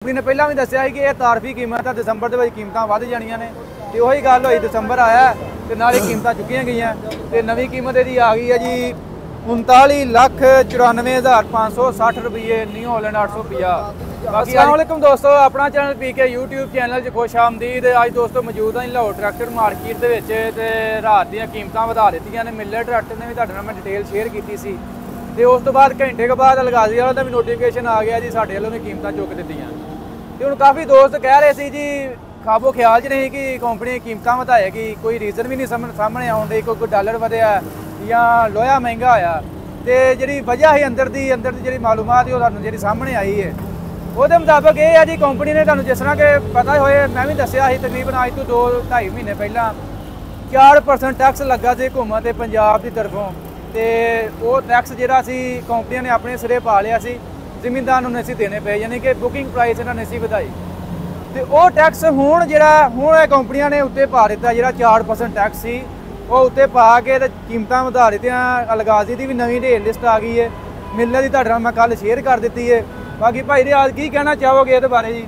Company ने पहला भी दसिया कि यह तारफी कीमत है, दिसंबर के कीमत वध जानिया ने। तो वही गल हुई, दिसंबर आया तो नाले कीमत चुकिया गई। तो नवी कीमत यदि आ गई है जी 39,94,560 रुपये, न्यू हॉलैंड 850। अस्सलाम वालेकुम दोस्तों, अपना चैनल पीके यूट्यूब चैनल च खुश आमदीद। अज दोस्तों मौजूद हैं लाहौर ट्रैक्टर मार्केट के रात दी कीमत वधा दित्तियां ने। मिलर ट्रैक्टर ने भी तुहाडे नाल मैं डिटेल शेयर की सी। तो उस तो बाद घंटे के बाद अलगाजी वाला भी नोटिफिकेशन आ गया जी, साडे वालों ने कीमत चुक दित्तियां। तो हुण काफ़ी दोस्त कह रहे सी जी खाबो ख्याल च नहीं कि कंपनी कीमत वधाएगी, कोई रीजन भी नहीं सामने आउण डई, कोई डॉलर वधिया या लोहा महंगा होया। तो जी वजह ही अंदर दी जी मालूमात ही जी सामने आई है। वो मुताबिक ये है जी कंपनी ने तुहानूं जिस तरह के पता होए, मैं भी दसिया ही तकरीबन अज तो 2-2.5 महीने पहला 4% टैक्स लगा से हुकूमत पंजाब की तरफों। तो वो टैक्स जिहड़ा सी कंपनियां ने अपने सिरे पा लिया सी, जिमींदार नूं नहीं देने पे, यानी कि बुकिंग प्राइस इन्हां ने नहीं वधाई। तो वो टैक्स हुण जिहड़ा कंपनियां ने उत्ते पा दिता, जिहड़ा 4% टैक्स सी वो उत्ते पा के कीमत वधा दित्तियां। अलगाजी की भी नवीं रेट लिस्ट आ गई है, मिलर की तुहाडे नाल मैं कल शेयर कर दी है। बाकी भाई रियाज की कहना चाहोगे ये बारे जी?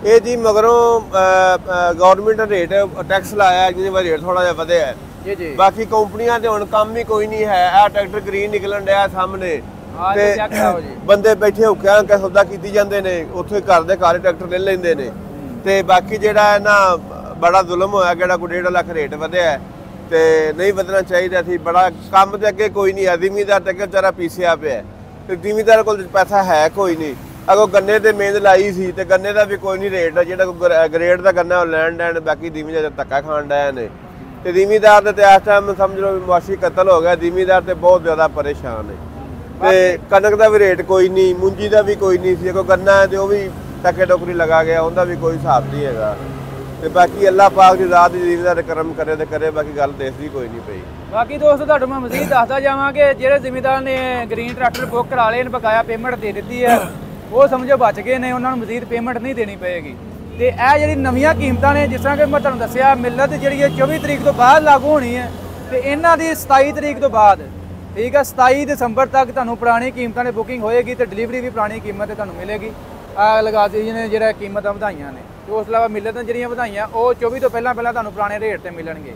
ये जी मगरों गवर्नमेंट ने रेट टैक्स लाया, जिहदे वजह रेट थोड़ा जिहा वधिया है जी। बाकी कंपनियां ते हुण काम ही कोई नहीं है। आ ट्रैक्टर ग्रीन निकलन डया सामने, बंदे बैठे हुक्या के सौदा कीती जांदे ने, उत्थे घर दे घर ट्रैक्टर ले लैंदे ने। ते बाकी जिहड़ा है ना बड़ा जुल्म होया, जिहड़ा कोई 1.5 लाख रेट वधिया है ते नहीं वधना चाहिए सी। बड़ा काम ते अगे कोई नहीं है, जिमीदार ते अगे बेचारा पीसिया पिया। ते जिमीदार कोल पैसा है कोई नहीं। अगों गन्ने ते मेहनत लाई सी ते गन्ने का भी कोई नहीं रेट, जिहड़ा ग्रेड का गन्ना लैंड लैंड, बाकी जिमीदार धक्का खाण डया ने। ते जिमीदार ते इस टाइम समझ लो मुआशी कतल हो गया, जिमीदार ते बहुत ज़्यादा परेशान है। ते कनक का भी रेट कोई नहीं, मुंजी का भी कोई नहीं सी। कोई गन्ना है तो भी टके टोकरी लगा गया, उनका भी कोई हिसाब नहीं है। ते बाकी अल्लाह पाक की रात जिमीदार करम करे तो करे, बाकी गल देखदी कोई नहीं पई। बाकी दोस्तों तुहानूं मैं मजीद दसदा जावां कि जिहड़े जिमीदार ने ग्रीन ट्रैक्टर बुक करा लए, बकाया पेमेंट दे दी है, वो समझो बच गए ने, उन्होंने मजीद पेमेंट नहीं देनी पेगी। तो यह जी नवीं कीमत ने, जिस तरह कि मैं तुहानूं दस्सिया मिलत जी 24 तरीक तो बाद लागू होनी है, तो इन्हां दी 27 तरीक तो बाद, ठीक है, 27 दिसंबर तक तुहानूं पुरानी कीमत ने बुकिंग होएगी तो डिलीवरी भी पुरानी कीमत तुहानूं मिलेगी। लगा दी ने जिहड़ा कीमत वधाइयां ने। तो उस अलावा मिलत जिहड़ियां वधाइयां वो 24 तो पहला तुहानूं पुराने रेट ते मिलणगे।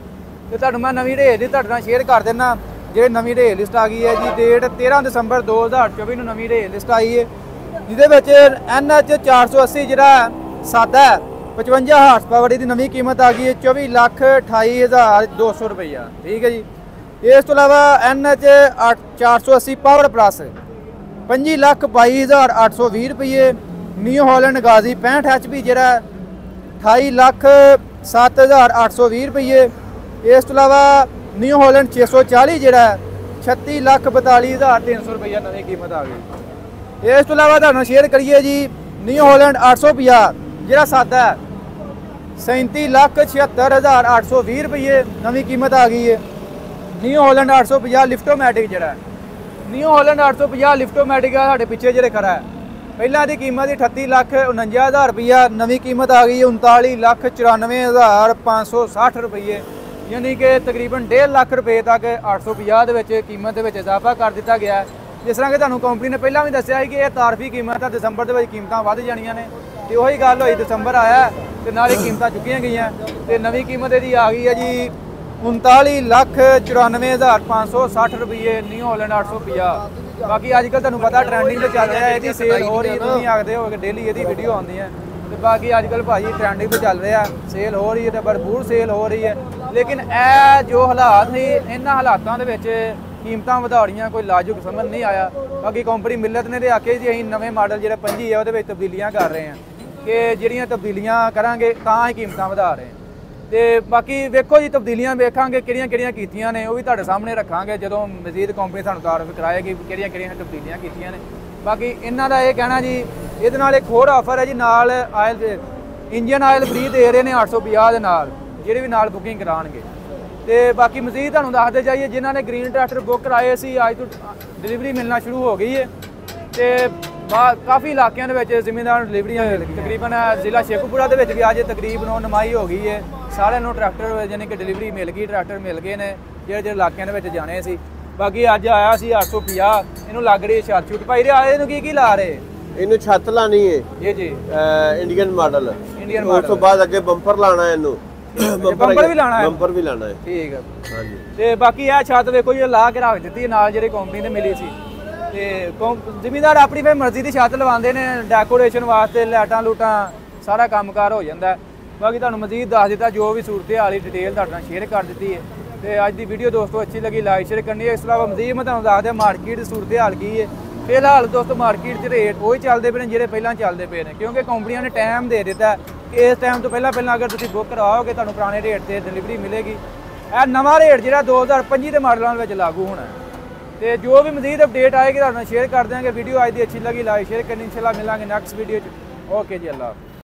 तो तुहानूं मैं नवीं रेट दी तुहाडे नाल शेयर कर देना। जिहड़ी नवीं रेट लिस्ट आ गई है जी, डेट 13 दिसंबर 2024 नूं नवीं रेट लिस्ट आई है, जिहदे विच NH 480 जिहड़ा सादा 55 हार्स पावर की नवीं कीमत आ गई है 24,28,200 रुपया, ठीक है जी। इस तो इलावा NH 480 पावर प्लस 25,22,820 रुपये। न्यू हॉलैंड गाजी 65 HP जिहड़ा 28,07,820 रुपये। इस तो इलावा न्यू हॉलैंड 640 जिहड़ा 36,42,300 रुपया नवीं कीमत आ गई। इस तो इलावा तुहानूं शेयर करिए जी न्यू हॉलैंड 850 जिहड़ा सादा 37,76,820 रुपये नवीं कीमत आ गई है। न्यू हॉलैंड 850 लिफ्टोमैटिक जिहड़ा न्यू हॉलैंड 850 लिफ्टोमैटिक है, साढ़े पिछे जिहड़े खड़ा है, पहला की कीमत 38,49,000 रुपया, नवीं कीमत आ गई है 39,94,560 रुपये, यानी कि तकरीबन 1.5 लाख रुपये तक 850 के कीमत इजाफा कर दिता गया है। जिस तरह कि तुहानूं कंपनी ने पहला भी दसिया कि यह तारफी कीमत है, दिसंबर के कीमत वध जानिया ने। तो वही गल हुई, दिसंबर आया तो नाले कीमत चुकिया गई। तो नवीं कीमत यदि आ गई है जी 39,94,560 रुपये, न्यू हॉलैंड 850। बाकी अजकल तुहानूं पता ट्रेंडिंग चल रहा है, ये सेल हो रही है, तुसीं आखदे हो डेली ये वीडियो आती है। तो बाकी अजकल भाजी ट्रेंडिंग चल रहा, सेल हो रही है तो भरपूर सेल हो रही है। लेकिन ए जो हालात ने, इन्हां हालातां दे विच कीमत वधाड़ियां कोई लाजुक समझ नहीं आया। बाकी कंपनी मिलत ने तो आखे जी असीं नवें मॉडल जिहड़ा 25 है उहदे विच तब्दीलियां कर रहे हैं, कि जिहड़ियां तब्दीलियां करांगे तां ही कीमत वधा रहे हैं। तो बाकी वेखो जी तब्दीलियां वेखांगे किहड़ियां कीतियां ने, वो भी तुहाडे सामने रखांगे जदों मजीद कंपनी सानूं तारफ कराएगी किहड़ियां तब्दीलियां कीतियां ने। बाकी इन्हां दा ये कहना जी, इहदे नाल एक होर ऑफर है जी, नाल आयल इंजन आयल फ्री दे रहे हैं 850 दे नाल, जिहड़े भी नाल बुकिंग कराणगे। तो बाकी मजीद तुहानूं दसदे जाइए, जिन्हां ने ग्रीन ट्रैक्टर बुक कराए सी अज तो डिलीवरी मिलना शुरू हो गई है। तो काफ़ी इलाकों के जिमीदार डिलीवरियां तकरीबन जिला शेखुपुरा के भी अज तकरीबन नमाई हो गई है। सारे ट्रैक्टर यानी कि डिलीवरी मिल गई, ट्रैक्टर मिल गए ने जो इलाकों के जाने सी। बाकी अज आया सी 850, इनू लग रही छत छुट भाई रे, आए की ला रहे ਇਹਨੂੰ ਛੱਤ ਲਾਣੀ ਹੈ ਜੀ ਇੰਡੀਅਨ ਮਾਡਲ। ਇੰਡੀਅਨ ਉਸ ਤੋਂ ਬਾਅਦ ਅੱਗੇ ਬੰਪਰ ਲਾਣਾ ਇਹਨੂੰ, ਬੰਪਰ ਵੀ ਲਾਣਾ ਹੈ। ਬੰਪਰ ਵੀ ਲਾਣਾ ਹੈ। ਠੀਕ ਹੈ ਹਾਂਜੀ। ਤੇ ਬਾਕੀ ਇਹ ਛੱਤ ਵੇਖੋ ਜੀ ਲਾ ਕੇ ਰੱਖ ਦਿੱਤੀ ਨਾਲ ਜਿਹੜੀ ਕੰਪਨੀ ਨੇ ਮਿਲੀ ਸੀ। ਤੇ ਜ਼ਿਮੀਂਦਾਰ ਆਪਣੀ ਫੇ ਮਰਜ਼ੀ ਦੀ ਛੱਤ ਲਵਾਉਂਦੇ ਨੇ, ਡੈਕੋਰੇਸ਼ਨ ਵਾਸਤੇ ਲਾਈਟਾਂ ਲੂਟਾਂ ਸਾਰਾ ਕੰਮਕਾਰ ਹੋ ਜਾਂਦਾ। ਬਾਕੀ ਤੁਹਾਨੂੰ ਮਜ਼ੀਦ ਦੱਸ ਦਿੱਤਾ, ਜੋ ਵੀ ਸੂਰਤ ਹਾਲ ਦੀ ਡਿਟੇਲ ਤੁਹਾਡੇ ਨਾਲ ਸ਼ੇਅਰ ਕਰ ਦਿੱਤੀ ਹੈ। ਤੇ ਅੱਜ ਦੀ ਵੀਡੀਓ ਦੋਸਤੋ ਅੱਛੀ ਲੱਗੀ ਲਾਈਕ ਸ਼ੇਅਰ ਕਰਨੀ ਹੈ। ਇਸ ਤੋਂ ਇਲਾਵਾ ਮਜ਼ੀਦ ਮੈਂ ਤੁਹਾਨੂੰ ਦੱਸ ਦਿਆਂ ਮਾਰਕੀਟ ਦੀ ਸੂਰਤ ਹਾਲ ਕੀ ਹੈ। ਫਿਲਹਾਲ ਦੋਸਤੋ ਮਾਰਕੀਟ 'ਚ ਰੇਟ ਉਹੀ ਚੱਲਦੇ ਪਏ ਨੇ ਜਿਹੜੇ ਪਹਿਲਾਂ ਚੱਲਦੇ ਪਏ ਨੇ, ਕਿਉਂਕਿ ਕੰਪਨੀਆਂ ਨੇ ਟਾਈਮ ਦੇ ਦਿੱਤਾ। ਇਸ ਟਾਈਮ ਤੋਂ ਪਹਿਲਾਂ ਅਗਰ ਤੁਸੀਂ ਬੁੱਕ ਕਰਵਾਓਗੇ ਤੁਹਾਨੂੰ ਪੁਰਾਣੇ ਰੇਟ ਤੇ ਡਿਲੀਵਰੀ ਮਿਲੇਗੀ। ਇਹ ਨਵਾਂ ਰੇਟ ਜਿਹੜਾ 2025 ਦੇ ਮਾਡਲਾਂ ਵਿੱਚ ਲਾਗੂ ਹੋਣਾ। ਤੇ ਜੋ ਵੀ ਮਜ਼ੀਦ ਅਪਡੇਟ ਆਏਗੀ ਤੁਹਾਨੂੰ ਸ਼ੇਅਰ ਕਰ ਦਿਆਂਗੇ। ਵੀਡੀਓ ਅੱਜ ਦੀ ਅੱਛੀ ਲੱਗੀ ਲਾਈਕ ਸ਼ੇਅਰ ਕਰਨੀ। ਇੰਸ਼ਾਅੱਲਾ ਮਿਲਾਂਗੇ ਨੈਕਸਟ ਵੀਡੀਓ 'ਚ। ਓਕੇ ਜੀ, ਅੱਲਾ।